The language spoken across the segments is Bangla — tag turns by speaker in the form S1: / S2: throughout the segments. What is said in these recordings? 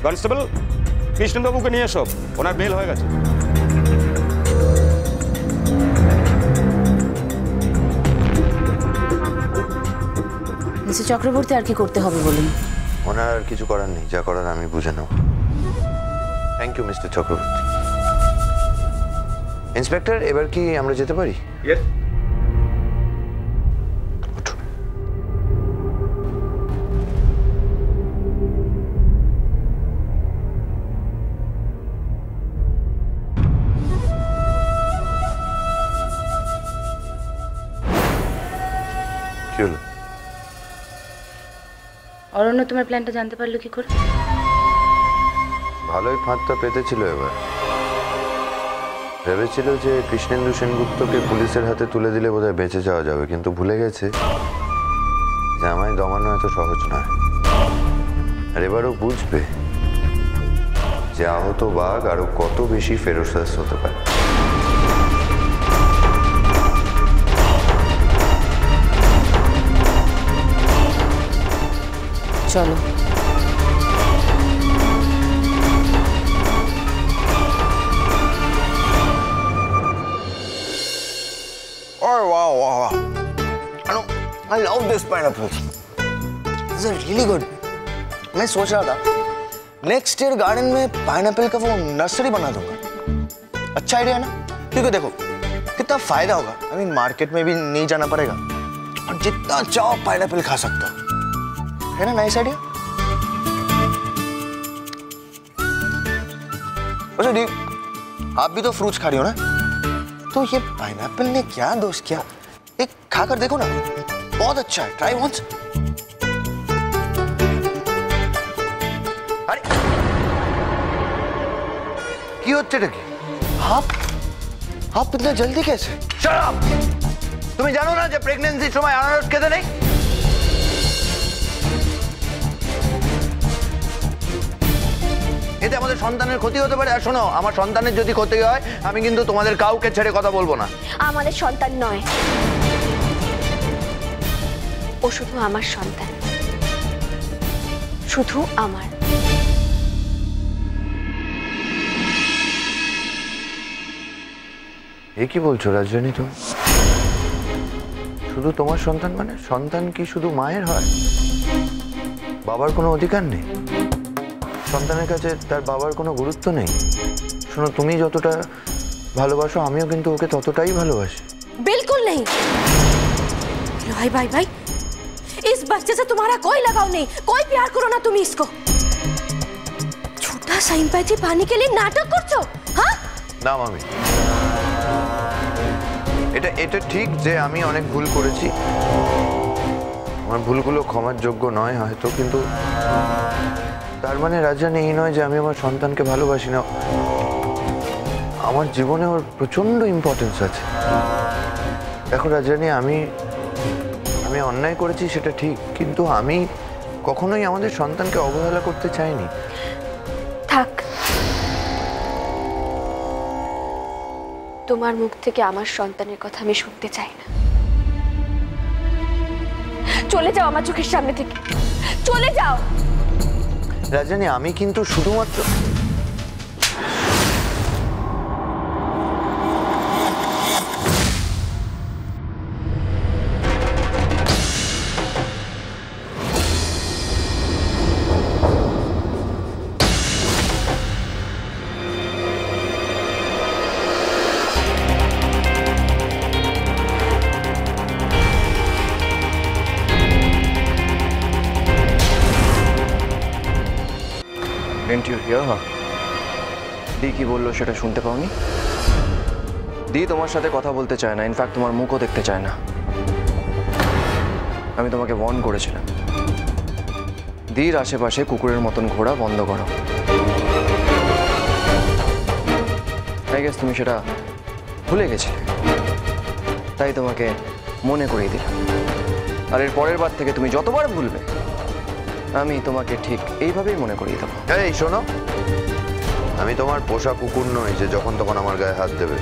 S1: কনস্টেবল, কৃষ্ণবাবুকে নিয়ে এসো, ওনার বেল হয়ে গেছে।
S2: মিস্টার চক্রবর্তী, আর কি করতে হবে বলুন?
S3: ওনার আর কিছু করার নেই, যা করার আমি বুঝে নেব। Thank you mister Chakraborty. Inspector, এবার কি আমরা যেতে পারি?
S1: ইয়েস।
S3: কি হলো?
S2: অরণ্য তোমার প্ল্যানটা জানতে পারলো কি করে?
S3: ভালোই ফাঁদটা পেতেছিল। এবার ভেবেছিল যে কৃষ্ণেন্দু সেনগুপ্তকে পুলিশের হাতে তুলে দিলে বোধহয় বেঁচে যাওয়া যাবে, কিন্তু ভুলে গেছে যে আমায় দমানো এত সহজ নয়। আর এবারও বুঝবে যে আহত বাঘ আরো কত বেশি ফেরোসাস হতে পারে।
S2: চলো।
S4: Oh wow, wow, wow. I love this pineapple. This is really good. मैं सोच रहा था नेक्स्ट ईयर गार्डन में पाइनएप्पल का वो नर्सरी बना दूंगा। अच्छा आइडिया है ना? क्योंकि देखो कितना फायदा होगा। I mean मार्केट में भी नहीं जाना पड़ेगा और जितना चाहो पाइनएप्पल खा सकते हो। है ना नाइस आइडिया? वैसे दी, आप भी तो फ्रूट्स खा रही हो ना, तो ये पाइनएप्पल ने क्या दोष किया? एक खाकर देखो ना, बहुत अच्छा है। Try once. अरे কি হচ্ছে এটা কি? आप इतना जल्दी कैसे?
S3: Shut up! তুমি জানো না যে প্রেগন্যান্সির সময় আনারস খেতে নেই? এতে আমাদের সন্তানের ক্ষতি হতে পারে। আর শোনো, আমার সন্তানের যদি ক্ষতি হয় আমি কিন্তু তোমাদের কাউকে ছেড়ে কথা বলবো না।
S5: আমাদের সন্তান নয়, ও শুধু আমার সন্তান, শুধু আমার।
S3: এ কি বলছো রাজরানী? তুমি শুধু তোমার সন্তান? মানে সন্তান কি শুধু মায়ের হয়? বাবার কোনো অধিকার নেই? সন্তানের কাছে তার বাবার কোনো গুরুত্ব নেই? শোনো, তুমি যতটা ভালোবাসো আমিও কিন্তু ওকে ততটাই ভালোবাসি।
S2: बिल्कुल नहीं भाई भाई भाई, इस बच्चे से तुम्हारा कोई लगाव नहीं, कोई प्यार करो ना तुम इसको। झूठा सिंपैथी पाने के लिए नाटक करছো? हाँ
S3: না মামি, এটা ঠিক যে আমি অনেক ভুল করেছি। আমার ভুলগুলো ক্ষমার যোগ্য নয় হয়তো, কিন্তু তার মানে রাজরানী এই নয় যে আমি আমার সন্তানকে ভালোবাসি না। আমার জীবনে ওর প্রচন্ড ইম্পর্টেন্স আছে। দেখো রাজরানী, আমি অন্যায় করেছি সেটা ঠিক, কিন্তু আমি কখনোই আমাদের সন্তানকে অবহেলা করতে চাইনি।
S5: থাক, তোমার মুখ থেকে আমার সন্তানের কথা আমি শুনতে চাই না। চলে যাও আমার চোখের সামনে থেকে, চলে যাও।
S3: রাজরানী, আমি কিন্তু শুধুমাত্র
S6: Didn't you hear her? দি কি বললো সেটা শুনতে পাওনি? দি তোমার সাথে কথা বলতে চায় না, ইনফ্যাক্ট তোমার মুখও দেখতে চায় না। আমি তোমাকে ওয়ার্ন করেছিলাম, দির আশেপাশে কুকুরের মতন ঘোরা বন্ধ করো। আই গেস তুমি সেটা ভুলে গেছিলে, তাই তোমাকে মনে করিয়ে দিলাম। আর এর পরের বার থেকে তুমি যতবার ভুলবে আমি তোমাকে ঠিক এইভাবেই মনে করিয়ে দেবো।
S3: এই শোনো, আমি তোমার পোষা কুকুর নই যে যখন তখন আমার গায়ে হাত দেবে।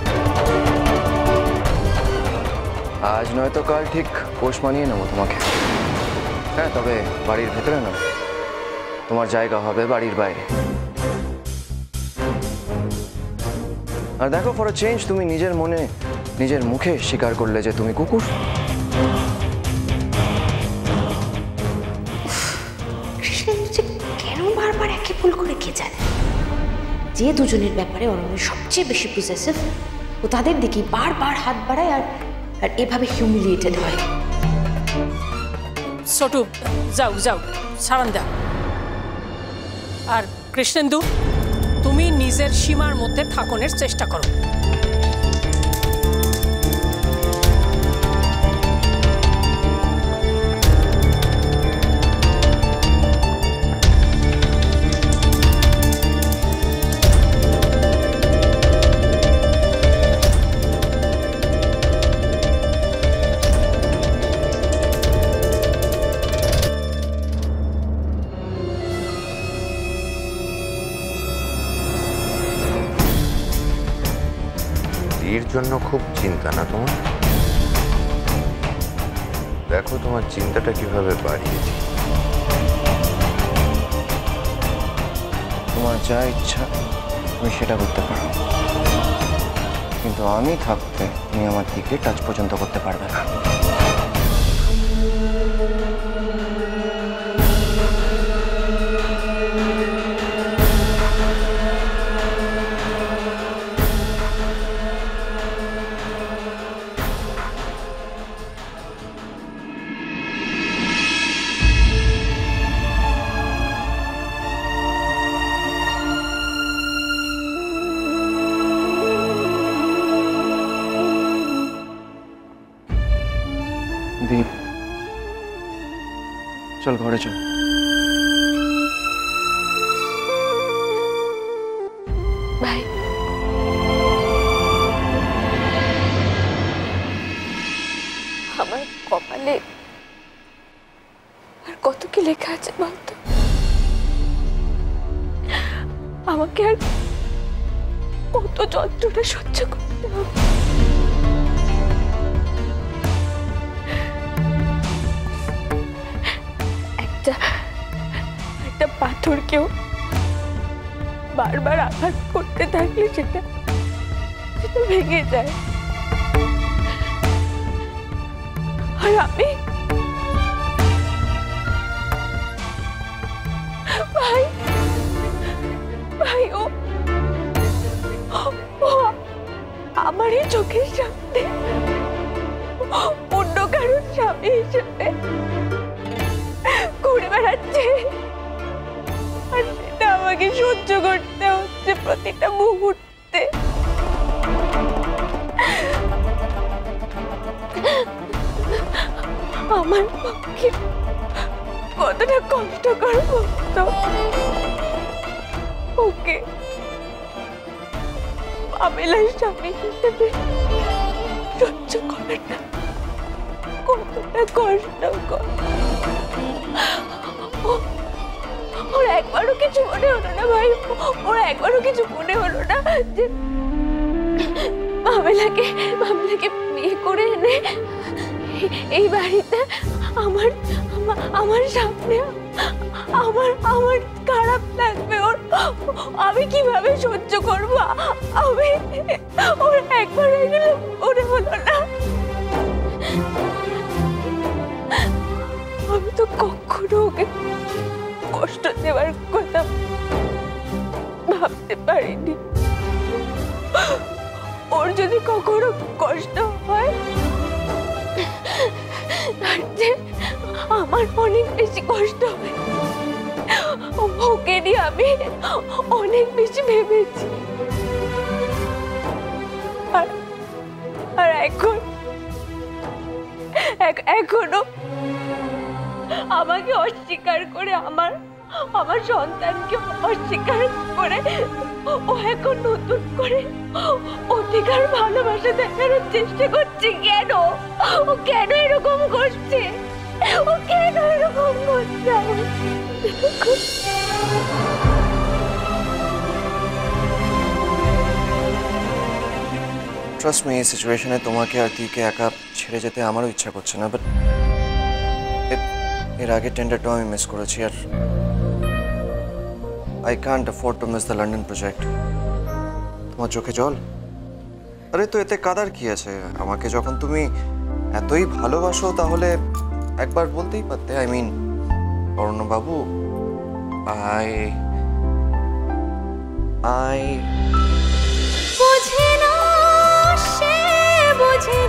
S6: আজ নয়তো কাল ঠিক পোষ মানিয়ে নেবো তোমাকে। হ্যাঁ, তবে বাড়ির ভেতরে না, তোমার জায়গা হবে বাড়ির বাইরে। আর দেখো, ফর আ চেঞ্জ তুমি নিজের মনে নিজের মুখে স্বীকার করলে যে তুমি কুকুর।
S2: কেন বারবার একই ভুল করে কে জানে? যে দুজনের ব্যাপারে অরণ্য সবচেয়ে বেশি পজেসিভ, ও তাদের দিকে বারবার হাত বাড়ায় আর আর এভাবে হিউমিলিয়েটেড হয়।
S7: ছোটু, যাও যাও, সারান দাও। আর কৃষ্ণেন্দু, তুমি নিজের সীমার মধ্যে থাকনের চেষ্টা করো।
S3: এর জন্য খুব চিন্তা না তোমার? দেখো তোমার চিন্তাটা কিভাবে বাড়িয়েছে।
S6: তোমার যা ইচ্ছা তুমি সেটা করতে পারো, কিন্তু আমি থাকতে তুমি আমার দিকে টাচ পর্যন্ত করতে পারবে না। দীপ, চল ঘরে চল।
S5: ভাই, আমার কপালে আর কত কি লেখা আছে বলতো? আমাকে আর কত যন্ত্রণা সহ্য করতে হবে? একটা পাথরকেও বারবার আঘাত করতে থাকলে সেটা ভেঙে যায়। আর আমি ভাই ভাই ও আমারই চোখের সামনে অন্য কারোর স্বামী হিসেবে ঘুরে বেড়াচ্ছে, আর সেটা আমাকে সহ্য করতে হচ্ছে প্রতিটা মুহূর্তে। আমার পক্ষে কতটা কষ্টকর হতো ওকে আমেলার স্বামী হিসেবে সহ্য করাটা, কতটা কষ্টকর। ওর একবারও কিছু মনে হলো না ভাই, ওর একবারও কিছু মনে হলো না যে মামেলাকে বিয়ে করে এনে এই বাড়িতে আমার সামনে আমার খারাপ লাগবে, আমি কিভাবে সহ্য করবো? আমি ওর একবার এগুলো মনে হলো না। আমি তো কখনো ওকে কষ্ট দেওয়ার কথা ভাবতে পারিনি। ওর যদি কখনো কষ্ট হয় তার যে আমার অনেক বেশি কষ্ট হয়, ওকে নিয়ে আমি অনেক বেশি ভেবেছি। আর এখনো আমাকে অস্বীকার করে, আমার সন্তানকে অস্বীকার করে ও এখন নতুন করে অধিকার ভালোবাসা দেখানোর চেষ্টা করছে। কেন? ও কেন এরকম করছে? ও কেন এরকম করছে?
S6: ট্রাস্ট মি, এই সিচুয়েশনে তোমাকে আর দিকে একা ছেড়ে যেতে আমারও ইচ্ছা করছে না, বাট এর আগে টেন্ডারটাও আমি মিস করেছি। আর I can't afford to miss the London project. তোমার চোখে জল? আরে তো এতে কাদার কি আছে? আমাকে যখন তুমি এতই ভালোবাসো তাহলে একবার বলতেই পারতে। আই মিন অরণ্যবাবু, আই
S5: বোঝে না, সে বোঝে